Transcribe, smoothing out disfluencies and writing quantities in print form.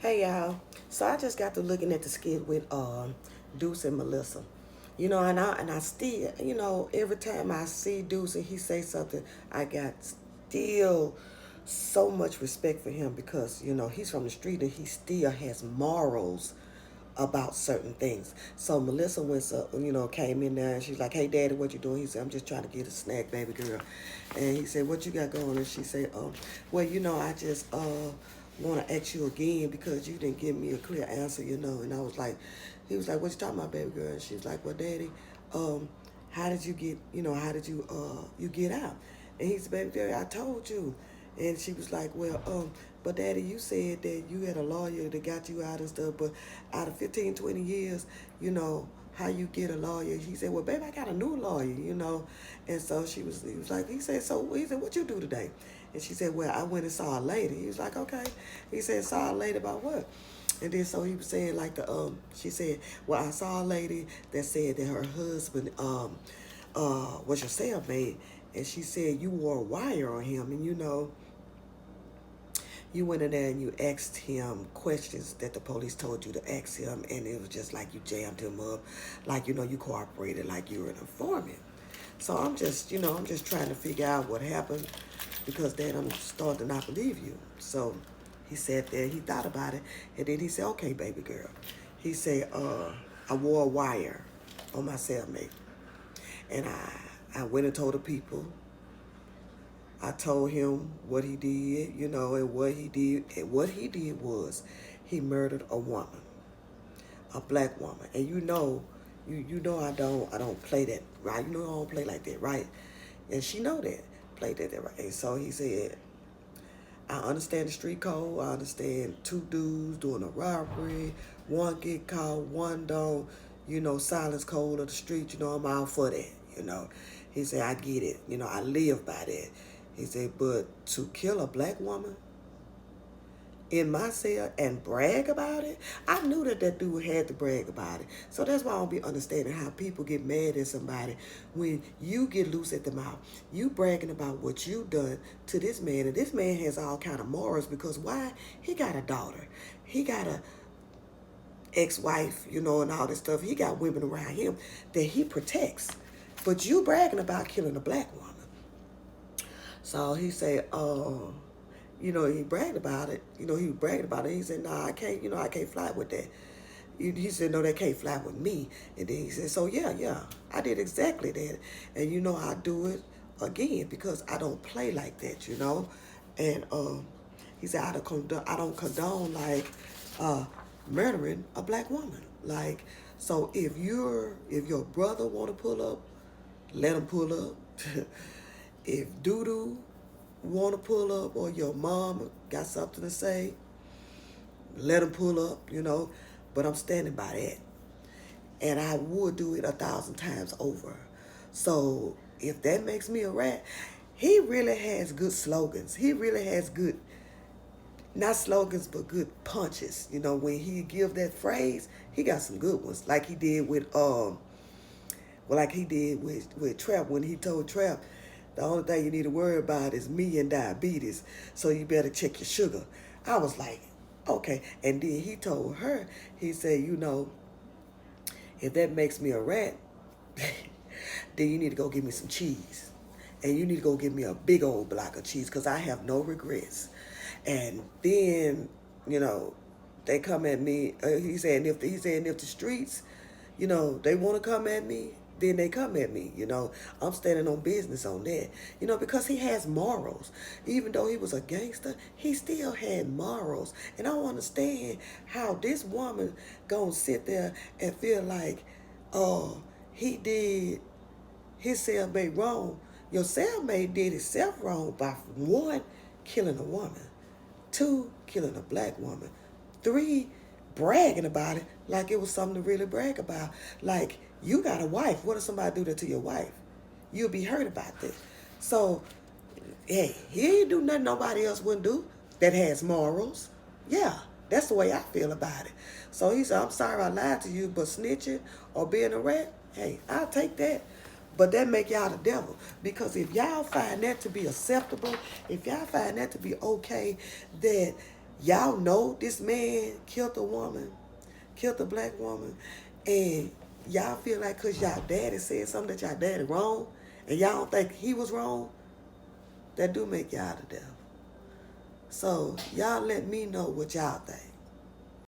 Hey y'all. So I just got to looking at the skit with Deuce and Melissa. And I still, every time I see Deuce and he say something, I got still so much respect for him because, he's from the street and he still has morals about certain things. So Melissa went up, came in there and she's like, "Hey daddy, what you doing?" He said, "I'm just trying to get a snack, baby girl." And he said, "What you got going?" And she said, well, I just want to ask you again because you didn't give me a clear answer, And I was like, he was like, "What you talking about, baby girl?" And she was like, "Well, daddy, um, how did you get, how did you get out?" And he said, "Baby girl, I told you." And she was like, "Well, but daddy, you said that you had a lawyer that got you out and stuff, but out of 15, 20 years, how you get a lawyer?" He said, "Well, baby, I got a new lawyer. And so he was like, he said, "What you do today?" And she said, "Well, I went and saw a lady." He was like, "Okay." He said, "Saw a lady about what?" And then so he was saying like she said, "Well, I saw a lady that said that her husband was your cellmate." And she said, "You wore a wire on him, and you went in there and you asked him questions that the police told you to ask him, and it was just like you jammed him up, like, you cooperated like you were an informant." So I'm just trying to figure out what happened because then I'm starting to not believe you. So he said that he thought about it, and then he said, "Okay, baby girl." He said, "I wore a wire on my cellmate, and I went and told the people. I told him what he did, and what he did. And what he did was he murdered a woman, a black woman. And you know I don't play that, right? You know I don't play like that, right?" And she know that. Played that right. And so he said, "I understand the street code. I understand two dudes doing a robbery. One get caught, one don't. Silence code of the street. I'm all for that. You know." He said, "I get it. I live by that." He said, "But to kill a black woman in my cell and brag about it," I knew that dude had to brag about it. So that's why I don't be understanding how people get mad at somebody when you get loose at the mouth. You bragging about what you done to this man, and this man has all kind of morals because why? He got a daughter. He got a ex-wife, and all this stuff. He got women around him that he protects. But you bragging about killing a black woman. So he said, he bragged about it. He bragged about it. He said, "Nah, I can't, I can't fly with that." He said, "No, they can't fly with me." And then he said, "So yeah, I did exactly that. And I do it again because I don't play like that. And he said, I don't condone like murdering a black woman. Like, so if your brother want to pull up, let him pull up. If Doodoo want to pull up or your mom got something to say, let him pull up. But I'm standing by that. And I would do it 1,000 times over. So if that makes me a rat, he really has good slogans. He really has good, not slogans, but good punches. When he give that phrase, he got some good ones. Like he did with Trap when he told Trap, "The only thing you need to worry about is me and diabetes, so you better check your sugar." I was like, okay. And then he told her, he said, "If that makes me a rat, then you need to go get me some cheese. And you need to go get me a big old block of cheese because I have no regrets." And then, they come at me. He said, if the streets, they want to come at me, then they come at me. I'm standing on business on that. Because he has morals. Even though he was a gangster, he still had morals. And I don't understand how this woman gonna sit there and feel like, oh, he did his cellmate wrong. Your cellmate did himself wrong by one, killing a woman, two, killing a black woman, three, bragging about it like it was something to really brag about. Like, you got a wife. What if somebody do that to your wife? You'll be hurt about that. So, hey, he ain't do nothing nobody else wouldn't do that has morals. Yeah, that's the way I feel about it. So he said, "I'm sorry I lied to you, but snitching or being a rat, hey, I'll take that. But that make y'all the devil. Because if y'all find that to be acceptable, if y'all find that to be okay, that Y'all know this man killed a woman, killed a black woman, and y'all feel like because y'all daddy said something that y'all daddy wrong, and y'all don't think he was wrong, that do make y'all the devil. So y'all let me know what y'all think.